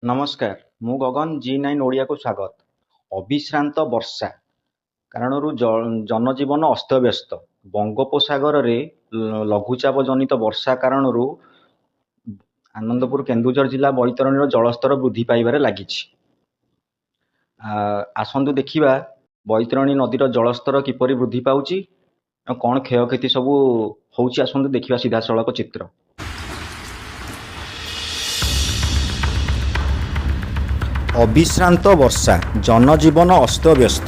ନମସ୍କାର, ମୁଁ ଗଗନ G9 ଓଡ଼ିଆକୁ ସ୍ୱାଗତ। ଅବିଶ୍ରାନ୍ତ ବର୍ଷା କାରଣରୁ ଜନଜୀବନ ଅସ୍ତବ୍ୟସ୍ତ। ବଙ୍ଗୋପସାଗରରେ ଲଘୁଚାପ ଜନିତ ବର୍ଷା କାରଣରୁ ଆନନ୍ଦପୁର କେନ୍ଦୁଝର ଜିଲ୍ଲା ବୈତରଣୀର ଜଳସ୍ତର ବୃଦ୍ଧି ପାଇବାରେ ଲାଗିଛି। ଆସନ୍ତୁ ଦେଖିବା ବୈତରଣୀ ନଦୀର ଜଳସ୍ତର କିପରି ବୃଦ୍ଧି ପାଉଛି ଆଉ କ'ଣ କ୍ଷୟକ୍ଷତି ସବୁ ହେଉଛି। ଆସନ୍ତୁ ଦେଖିବା ସିଧାସଳଖ ଚିତ୍ର। ଅବିଶ୍ରାନ୍ତ ବର୍ଷା, ଜନଜୀବନ ଅସ୍ତବ୍ୟସ୍ତ।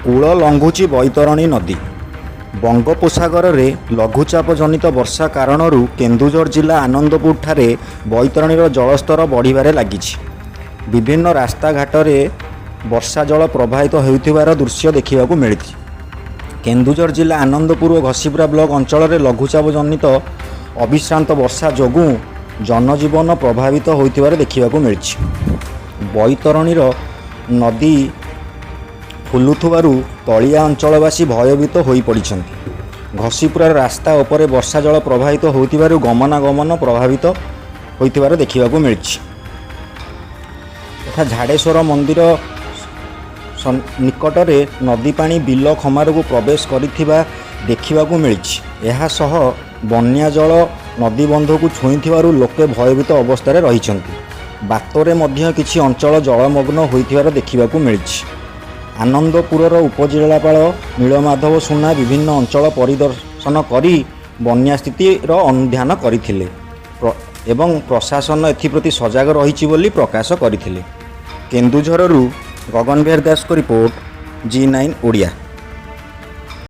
କୂଳ ଲଙ୍ଘୁଛି ବୈତରଣୀ ନଦୀ। ବଙ୍ଗୋପସାଗରରେ ଲଘୁଚାପ ଜନିତ ବର୍ଷା କାରଣରୁ କେନ୍ଦୁଝର ଜିଲ୍ଲା ଆନନ୍ଦପୁରଠାରେ ବୈତରଣୀର ଜଳସ୍ତର ବଢ଼ିବାରେ ଲାଗିଛି। ବିଭିନ୍ନ ରାସ୍ତାଘାଟରେ ବର୍ଷା ଜଳ ପ୍ରବାହିତ ହେଉଥିବାର ଦୃଶ୍ୟ ଦେଖିବାକୁ ମିଳିଛି। କେନ୍ଦୁଝର ଜିଲ୍ଲା ଆନନ୍ଦପୁର ଓ ଘସିପୁରା ବ୍ଲକ ଅଞ୍ଚଳରେ ଲଘୁଚାପ ଜନିତ ଅବିଶ୍ରାନ୍ତ ବର୍ଷା ଯୋଗୁଁ ଜନଜୀବନ ପ୍ରଭାବିତ ହୋଇଥିବାର ଦେଖିବାକୁ ମିଳିଛି। ବୈତରଣୀର ନଦୀ ଫୁଲୁଥିବାରୁ ତଳିଆ ଅଞ୍ଚଳବାସୀ ଭୟଭୀତ ହୋଇପଡ଼ିଛନ୍ତି। ଘସିପୁରାର ରାସ୍ତା ଉପରେ ବର୍ଷା ଜଳ ପ୍ରବାହିତ ହେଉଥିବାରୁ ଗମନାଗମନ ପ୍ରଭାବିତ ହୋଇଥିବାର ଦେଖିବାକୁ ମିଳିଛି। ତଥା ଝାଡ଼େଶ୍ୱର ମନ୍ଦିର ନିକଟରେ ନଦୀ ପାଣି ବିଲ ଖମାରକୁ ପ୍ରବେଶ କରିଥିବା ଦେଖିବାକୁ ମିଳିଛି। ଏହାସହ ବନ୍ୟା ଜଳ ନଦୀବନ୍ଧକୁ ଛୁଇଁଥିବାରୁ ଲୋକେ ଭୟଭୀତ ଅବସ୍ଥାରେ ରହିଛନ୍ତି। ବାତରେ ମଧ୍ୟ କିଛି ଅଞ୍ଚଳ ଜଳମଗ୍ନ ହୋଇଥିବାର ଦେଖିବାକୁ ମିଳିଛି। ଆନନ୍ଦପୁରର ଉପଜିଲ୍ଲାପାଳ ନୀଳମାଧବ ସୁନା ବିଭିନ୍ନ ଅଞ୍ଚଳ ପରିଦର୍ଶନ କରି ବନ୍ୟା ସ୍ଥିତିର ଅନୁଧ୍ୟାନ କରିଥିଲେ ଏବଂ ପ୍ରଶାସନ ଏଥିପ୍ରତି ସଜାଗ ରହିଛି ବୋଲି ପ୍ରକାଶ କରିଥିଲେ। କେନ୍ଦୁଝରରୁ ଗଗନ ବିହାର ଦାସଙ୍କ ରିପୋର୍ଟ, G9 ଓଡ଼ିଆ।